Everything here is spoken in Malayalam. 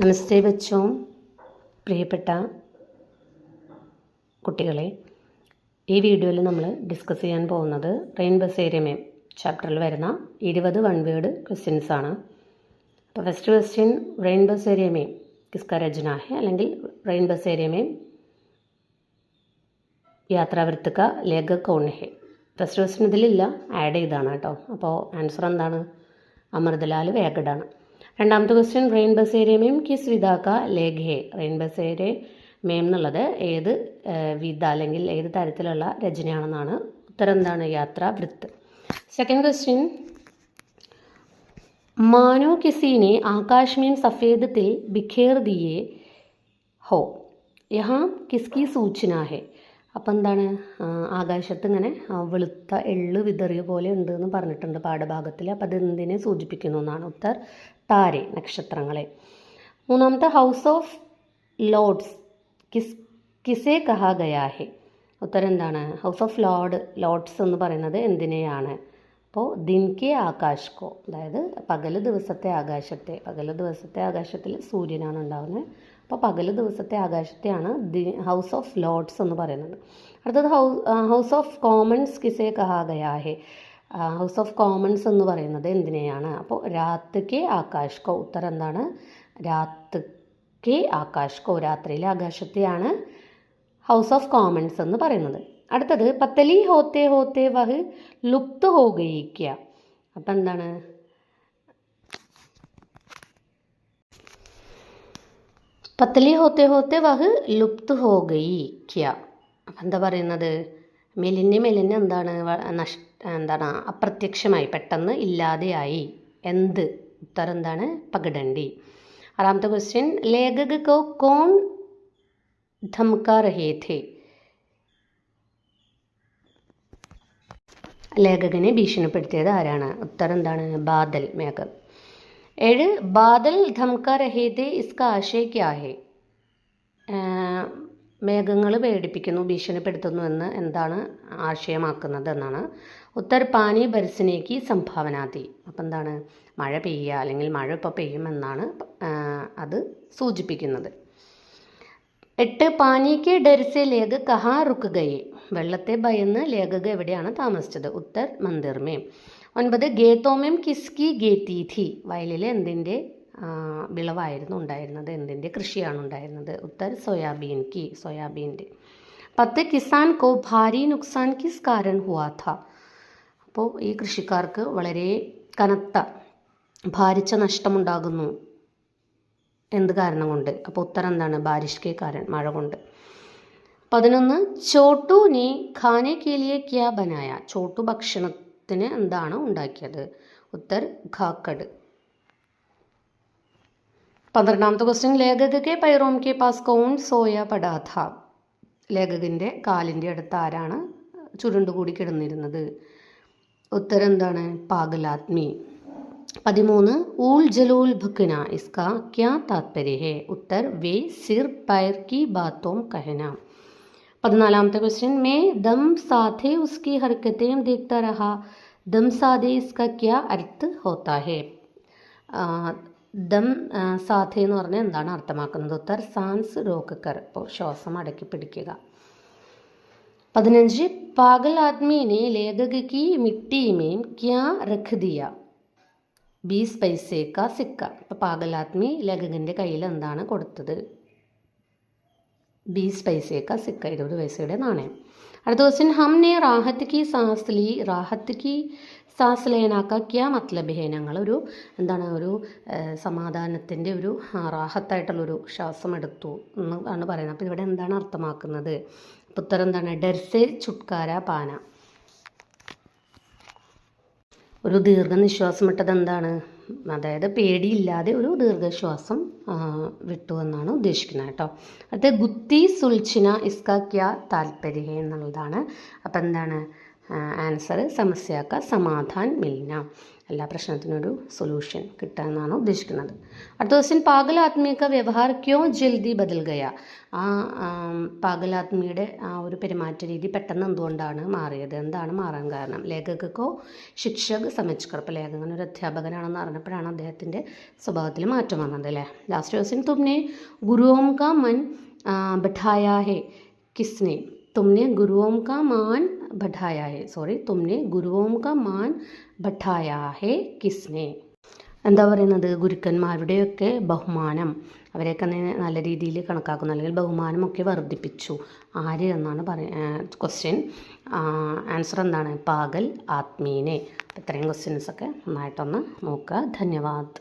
നമസ്തേ ബച്ചോ, പ്രിയപ്പെട്ട കുട്ടികളെ. ഈ വീഡിയോയിൽ നമ്മൾ ഡിസ്കസ് ചെയ്യാൻ പോകുന്നത് റെയിൻ ബസേരിയമേ ചാപ്റ്ററിൽ വരുന്ന 20 വൺ വേർഡ് ക്വസ്റ്റ്യൻസ് ആണ്. അപ്പോൾ ഫസ്റ്റ് ക്വസ്റ്റ്യൻ, റെയിൻ ബസേരിയമേ കിസ്കാ രചന ഹെ, അല്ലെങ്കിൽ റെയിൻ ബസേരിയമേ യാത്രാവൃത്ത് കാ ലേഖക് കൗൺ ഹെ. ഫസ്റ്റ് ക്വസ്റ്റ്യൻ ഇതിലില്ല, ആഡ് ചെയ്താണ് കേട്ടോ. അപ്പോൾ ആൻസർ എന്താണ്? അമൃതലാൽ വേഗഡാണ്. രണ്ടാമത്തെ ക്വസ്റ്റ്യൻ, റെയിൻ ബസേരിയമേം കിസ് വിധ കാ ലേഖ് ഹെ. റെയിൻ ബസേരിയമേം എന്നുള്ളത് ഏത് വിധ അല്ലെങ്കിൽ ഏത് തരത്തിലുള്ള രചനയാണെന്നാണ്. ഉത്തരം എന്താണ്? യാത്രാവൃത്ത്. സെക്കൻഡ് ക്വസ്റ്റ്യൻ, മാനോ കിസിനെ ആകാശ് മേം സഫേദ് തിൽ ബിഖേർ ദിയേ ഹോ, യഹാ കിസ്കി സൂചന ഹെ. അപ്പം എന്താണ്? ആകാശത്ത് ഇങ്ങനെ വെളുത്ത എള്ള് വിതറിയ പോലെ ഉണ്ട് എന്ന് പറഞ്ഞിട്ടുണ്ട് പാഠഭാഗത്തിൽ. അപ്പം അത് എന്തിനെ സൂചിപ്പിക്കുന്നു എന്നാണ്. ഉത്തർ താരെ, നക്ഷത്രങ്ങളെ. മൂന്നാമത്തെ, ഹൗസ് ഓഫ് ലോർഡ്സ് കിസേ കഹാ ഗയാ ഹെ. ഉത്തരം എന്താണ്? ഹൗസ് ഓഫ് ലോർഡ്സ് എന്ന് പറയുന്നത് എന്തിനെയാണ്? അപ്പോൾ ദിൻ കെ ആകാശ് കോ, അതായത് പകല് ദിവസത്തെ ആകാശത്തിൽ സൂര്യനാണ് ഉണ്ടാകുന്നത്. അപ്പോൾ പകല് ദിവസത്തെ ആകാശത്തെയാണ് ഹൗസ് ഓഫ് ലോർഡ്സ് എന്ന് പറയുന്നത്. അടുത്തത് ഹൗസ് ഓഫ് കോമൺസ് കിസേ കഹാ ഗയാ ഹെ. ഹൗസ് ഓഫ് കോമൺസ് എന്ന് പറയുന്നത് എന്തിനെയാണ്? അപ്പോൾ രാത് കെ ആകാശ് കോ. ഉത്തരം എന്താണ്? രാത് കെ ആകാശ് കോ, രാത്രിയിലെ ആകാശത്തെയാണ് ഹൗസ് ഓഫ് കോമൺസ് എന്ന് പറയുന്നത്. അടുത്തത്, പത്തലി ഹോത്തെ ഹോത്തെ വഹ് ലുപ്ത് ഹോ ഗയി ക്യാ. അപ്പം എന്താണ്? പത്തലി ഹോത്തെ ഹോത്തെ വഹ് ലുപ്ത് ഹോ ഗയി ക്യാ. അപ്പം എന്താ പറയുന്നത്? മെലിഞ്ഞ് എന്താണ് അപ്രത്യക്ഷമായി, പെട്ടെന്ന് ഇല്ലാതെയായി. എന്ത്? ഉത്തരം എന്താണ്? പകിടണ്ടി. ആറാമത്തെ ക്വസ്റ്റ്യൻ, ലേഖക് കോ കോൺ ധംകാ രഹേ ഥേ. ലേഖകനെ ഭീഷണിപ്പെടുത്തിയത് ആരാണ്? ഉത്തരം എന്താണ്? ബാദൽ, മേഘം. 7, ബാദൽ ധംകാ രഹേ ഥേ ഇസ്കാ ആശയ ക്യാ ഹെ. മേഘങ്ങൾ പേടിപ്പിക്കുന്നു, ഭീഷണിപ്പെടുത്തുന്നു എന്ന് എന്താണ് ആശയമാക്കുന്നത് എന്നാണ്. ഉത്തർ പാനി ബർസനേക്ക് സംഭാവനാതി. അപ്പം എന്താണ്? മഴ പെയ്യുക, അല്ലെങ്കിൽ മഴ ഇപ്പോൾ പെയ്യുമെന്നാണ് അത് സൂചിപ്പിക്കുന്നത്. 8, പാനിക്ക് ഡർസെ ലേഖക് കഹാ റുക്ക് ഗയെ. വെള്ളത്തെ ഭയന്ന് ലേഖക് എവിടെയാണ് താമസിച്ചത്? ഉത്തർ മന്ദിർമേ. 9, ഗേത്തോമേം കിസ്കി ഗേത്തി ഥി. വയലിൽ എന്തിൻ്റെ വിളവായിരുന്നു ഉണ്ടായിരുന്നത്? എന്തിൻ്റെ കൃഷിയാണ് ഉണ്ടായിരുന്നത്? ഉത്തർ സോയാബീൻ്റെ. 10, കിസാൻ കോ ഭാരി നുക്സാൻ കിസ് കാരൺ ഹുവാ ഥ. അപ്പോൾ ഈ കൃഷിക്കാർക്ക് വളരെ കനത്ത ഭാരിച്ച നഷ്ടമുണ്ടാകുന്നു. എന്ത് കാരണം കൊണ്ട്? അപ്പോൾ ഉത്തരം എന്താണ്? ബാരിഷ് കെ കാരൺ, മഴ കൊണ്ട്. 11, ചോട്ടു നീ ഖാനെ കെ ലിയെ ക്യാ ബനായ. ചോട്ടു ഭക്ഷണത്തിന് എന്താണ് ഉണ്ടാക്കിയത്? ഉത്തർ ഖാക്കഡ്. 12ാമത്തെ ക്വസ്റ്റ്യൻ, ലേഖക് കെ പൈറോം കെ പാസ് കൗൺ സോയ പടാ ഥ. ലേഖകൻ്റെ കാലിൻ്റെ അടുത്ത് ആരാണ് ചുരുണ്ടുകൂടി കിടന്നിരുന്നത്? ഉത്തരം എന്താണ്? പാഗലാത്മി. 13, ഊൾ ജലൂൽ ഭുക്കന ഇസ്കാ ക്യാ താത്പര്യ ഹെ. ഉത്തർ വേ സിർ പൈർ की बातों कहना. 14ാമത്തെ ക്വസ്റ്റ്യൻ, മേ ദം സാധേ ഉസ്കി ഹർക്കത്തേം ദേഖ്താ രഹാ. ദം സാധേ ഇസ്കാ ക്യാ അർത്ഥ് ഹോത്താ ഹെ. ദം സാധേ എന്ന് പറഞ്ഞാൽ എന്താണ് അർത്ഥമാക്കുന്നത്? ഉത്തർ സാൻസ് രോക്ക് കർ, ഇപ്പോൾ ശ്വാസം അടക്കി പിടിക്കുക. 15, പാഗൽ ആദ്മീനെ ലേഖക് की मिट्टी में क्या रख दिया. 20 പൈസേ കാ സിക്ക. ഇപ്പോൾ പാഗലാത്മി ലേഖകൻ്റെ കയ്യിൽ എന്താണ് കൊടുത്തത്? 20 പൈസേ കാ സിക്ക, 20 പൈസയുടെ നാണയം. അടുത്ത ക്വസ്റ്റ്യൻ, ഹംനെ റാഹത്ത് കി സാസ് ലി. റാഹത്ത് കി സാസ് ലേനാക്ക ക്യാ മത്ലബ് ഹെ. ഞങ്ങളൊരു ഒരു സമാധാനത്തിൻ്റെ ഒരു റാഹത്തായിട്ടുള്ളൊരു ശ്വാസം എടുത്തു എന്ന് ആണ് പറയുന്നത്. അപ്പോൾ ഇവിടെ എന്താണ് അർത്ഥമാക്കുന്നത്? ഉത്തരം എന്താണ്? ഡർസെ ചുട്കാര പാന. ഒരു ദീർഘനിശ്വാസം ഇട്ടത് എന്താണ്? അതായത് പേടിയില്ലാതെ ഒരു ദീർഘശ്വാസം വിട്ടു എന്നാണ് ഉദ്ദേശിക്കുന്നത് കേട്ടോ. അടുത്ത, ഗുത്തി സുൽച്ചിന ഇസ്കാ ക്യാ താൽപര്യ എന്നുള്ളതാണ്. അപ്പം എന്താണ് ആൻസർ? സമസ്യാക്ക സമാധാൻ മിൽന. എല്ലാ പ്രശ്നത്തിനും ഒരു സൊല്യൂഷൻ കിട്ടുക എന്നാണ് ഉദ്ദേശിക്കുന്നത്. അടുത്ത ക്വസ്റ്റ്യൻ, പാഗൽ ആദ്മി കാ വ്യവഹാർ ക്യോ ജൽദി ബദൽ ഗയ. ആ പാഗൽ ആദ്മിയുടെ ആ ഒരു പെരുമാറ്റ രീതി പെട്ടെന്ന് എന്തുകൊണ്ടാണ് മാറിയത്, എന്താണ് മാറാൻ കാരണം? ലേഖകക്കോ ശിക്ഷക് സമജ്കർ. അപ്പോൾ ലേഖകൻ ഒരു അധ്യാപകനാണെന്ന് അറിഞ്ഞപ്പോഴാണ് അദ്ദേഹത്തിൻ്റെ സ്വഭാവത്തിൽ മാറ്റം വന്നത് അല്ലേ. ലാസ്റ്റ് ക്വസ്റ്റ്യൻ, തുമ്നെ ഗുരുओं का मन बैठाया है किसने. तुमने गुरुओं का मान बैठाया है, तुमने गुरुओं का मान बैठाया है किसने. എന്താ പറയുന്നത്, ഗുരുക്കന്മാരുടെയൊക്കെ ബഹുമാനം, അവരെയൊക്കെ നല്ല രീതിയിൽ കണക്കാക്കുന്നു അല്ലെങ്കിൽ ബഹുമാനമൊക്കെ വർദ്ധിപ്പിച്ചു ആര് എന്നാണ് ക്വസ്റ്റ്യൻ. ആൻസർ എന്താണ്, പാഗൽ ആത്മീനെ. ഇത്രയും ക്വസ്റ്റ്യൻസൊക്കെ നന്നായിട്ടൊന്ന് നോക്കുക. ധന്യവാദ്.